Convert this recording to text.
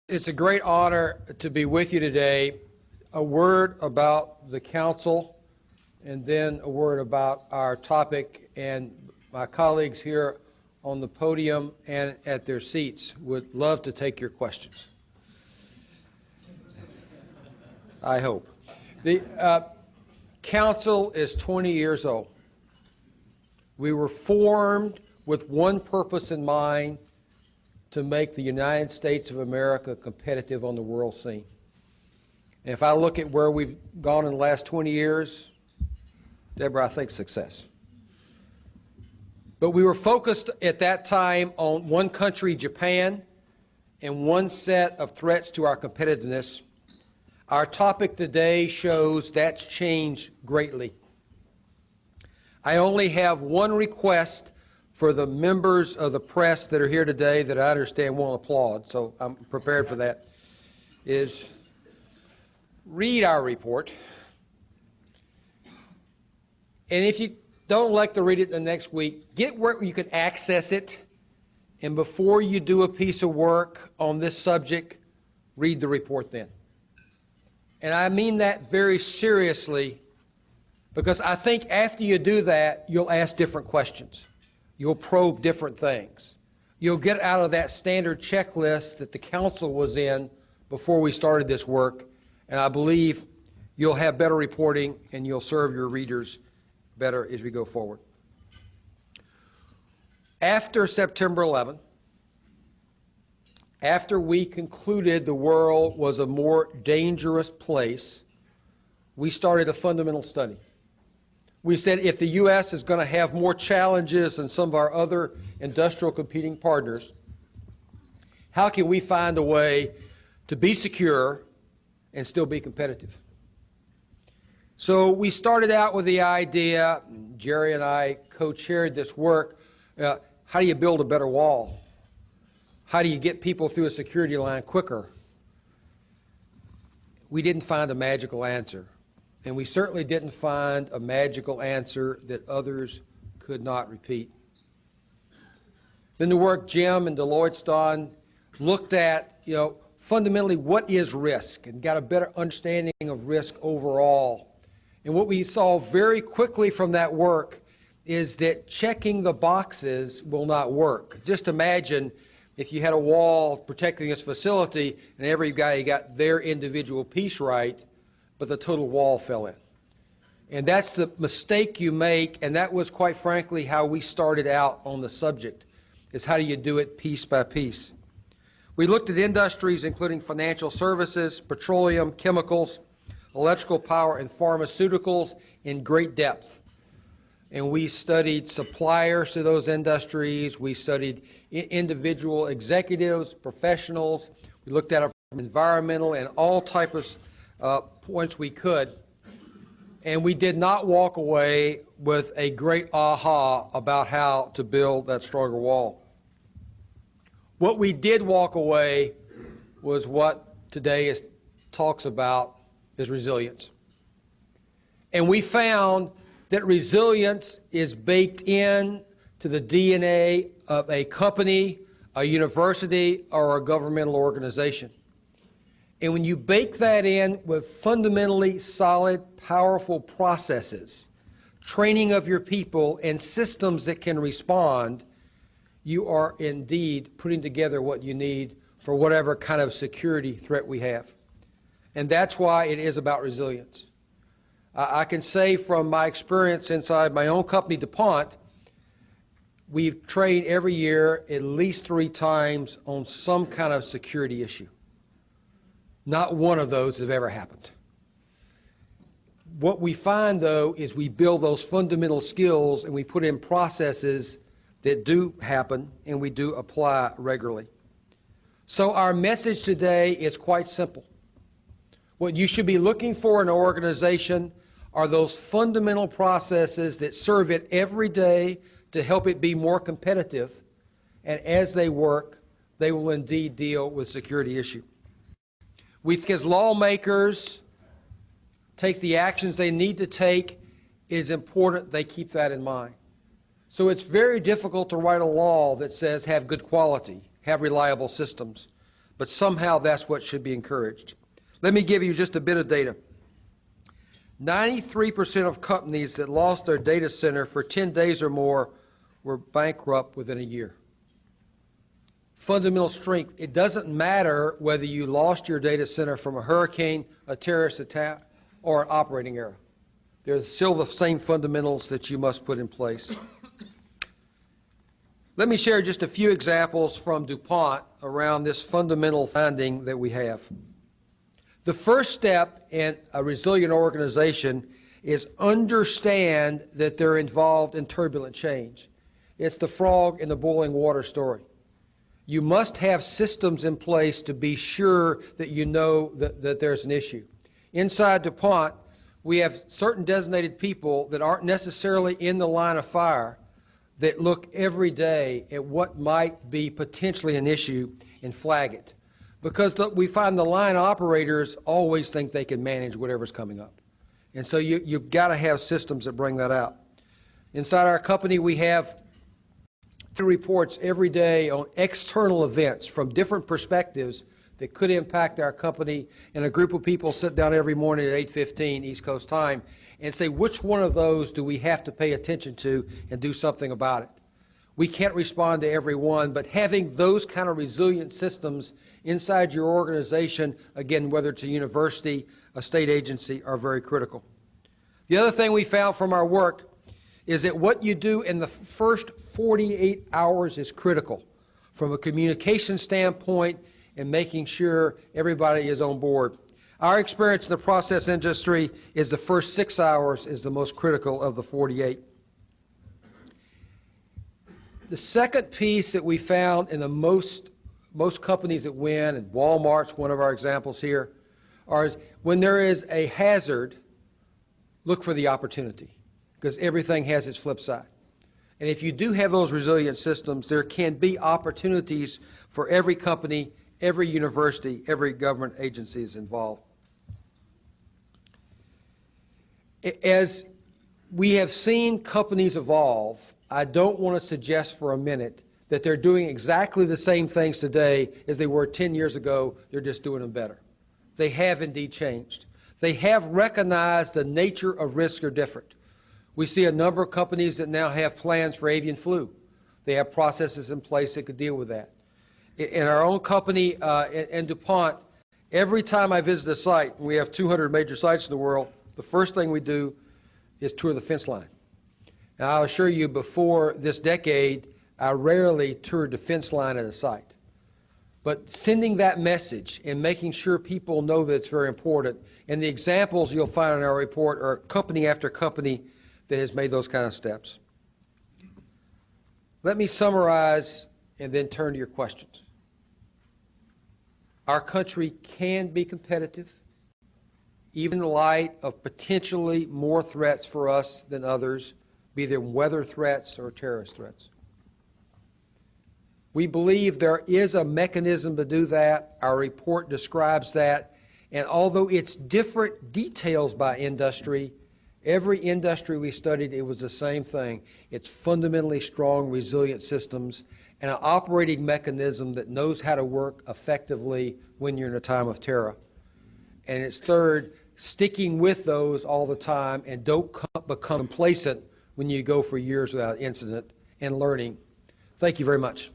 It's a great honor to be with you today. A word about the council and then a word about our topic, and my colleagues here on the podium and at their seats would love to take your questions. I hope. The council is 20 years old. We were formed with one purpose in mind: to make the United States of America competitive on the world scene. And if I look at where we've gone in the last 20 years, Deborah, I think success. But we were focused at that time on one country, Japan, and one set of threats to our competitiveness. Our topic today shows that's changed greatly. I only have one request for the members of the press that are here today that I understand won't applaud, so I'm prepared for that, is read our report. And if you don't like to read it the next week, get where you can access it, and before you do a piece of work on this subject, read the report then. And I mean that very seriously, because I think after you do that, you'll ask different questions. You'll probe different things. You'll get out of that standard checklist that the council was in before we started this work, and I believe you'll have better reporting and you'll serve your readers better as we go forward. After September 11, after we concluded the world was a more dangerous place, we started a fundamental study. We said if the U.S. is going to have more challenges than some of our other industrial competing partners, how can we find a way to be secure and still be competitive? So we started out with the idea, Jerry and I co-chaired this work, how do you build a better wall? How do you get people through a security line quicker? We didn't find a magical answer. And we certainly didn't find a magical answer that others could not repeat. Then the work Jim and Deloitte's done looked at, fundamentally what is risk, and got a better understanding of risk overall. And what we saw very quickly from that work is that checking the boxes will not work. Just imagine if you had a wall protecting this facility and every guy got their individual piece right, but the total wall fell in. And that's the mistake you make, and that was, quite frankly, how we started out on the subject, is how do you do it piece by piece. We looked at industries including financial services, petroleum, chemicals, electrical power, and pharmaceuticals in great depth. And we studied suppliers to those industries. We studied individual executives, professionals. We looked at environmental and all types of points we could, and we did not walk away with a great aha about how to build that stronger wall. What we did walk away was what today talks about is resilience. And we found that resilience is baked in to the DNA of a company, a university, or a governmental organization. And when you bake that in with fundamentally solid, powerful processes, training of your people, and systems that can respond, you are indeed putting together what you need for whatever kind of security threat we have. And that's why it is about resilience. I can say from my experience inside my own company, DuPont, we've trained every year at least 3 times on some kind of security issue. Not one of those have ever happened. What we find, though, is we build those fundamental skills and we put in processes that do happen and we do apply regularly. So our message today is quite simple. What you should be looking for in an organization are those fundamental processes that serve it every day to help it be more competitive, and as they work, they will indeed deal with security issue. We, as lawmakers, take the actions they need to take. It is important they keep that in mind. So it's very difficult to write a law that says have good quality, have reliable systems. but somehow that's what should be encouraged. Let me give you just a bit of data. 93% of companies that lost their data center for 10 days or more were bankrupt within a year. Fundamental strength. It doesn't matter whether you lost your data center from a hurricane, a terrorist attack, or an operating error. There's still the same fundamentals that you must put in place. Let me share just a few examples from DuPont around this fundamental finding that we have. The first step in a resilient organization is understand that they're involved in turbulent change. It's the frog in the boiling water story. You must have systems in place to be sure that you know that there's an issue. Inside DuPont, we have certain designated people that aren't necessarily in the line of fire that look every day at what might be potentially an issue and flag it. Because we find the line operators always think they can manage whatever's coming up. And so you've got to have systems that bring that out. Inside our company, we have 2 reports every day on external events from different perspectives that could impact our company, and a group of people sit down every morning at 8:15 East Coast time and say, which one of those do we have to pay attention to and do something about it? We can't respond to every one, but having those kind of resilient systems inside your organization, again, whether it's a university, a state agency, are very critical. The other thing we found from our work is that what you do in the first 48 hours is critical from a communication standpoint and making sure everybody is on board. Our experience in the process industry is the first 6 hours is the most critical of the 48. The second piece that we found in the most companies that win, and Walmart's one of our examples here, is when there is a hazard, look for the opportunity, because everything has its flip side. And if you do have those resilient systems, there can be opportunities for every company, every university, every government agency is involved. As we have seen companies evolve, I don't want to suggest for a minute that they're doing exactly the same things today as they were 10 years ago. They're just doing them better. They have indeed changed. They have recognized the nature of risk are different. We see a number of companies that now have plans for avian flu. They have processes in place that could deal with that. In our own company, in DuPont, every time I visit a site, we have 200 major sites in the world, the first thing we do is tour the fence line. Now, I'll assure you, before this decade, I rarely toured the fence line at a site. But sending that message and making sure people know that it's very important, and the examples you'll find in our report are company after company that has made those kind of steps. Let me summarize and then turn to your questions. Our country can be competitive, even in light of potentially more threats for us than others, be they weather threats or terrorist threats. We believe there is a mechanism to do that. Our report describes that. And although it's different details by industry, every industry we studied, it was the same thing. It's fundamentally strong, resilient systems and an operating mechanism that knows how to work effectively when you're in a time of terror. And it's third, sticking with those all the time and don't become complacent when you go for years without incident and learning. Thank you very much.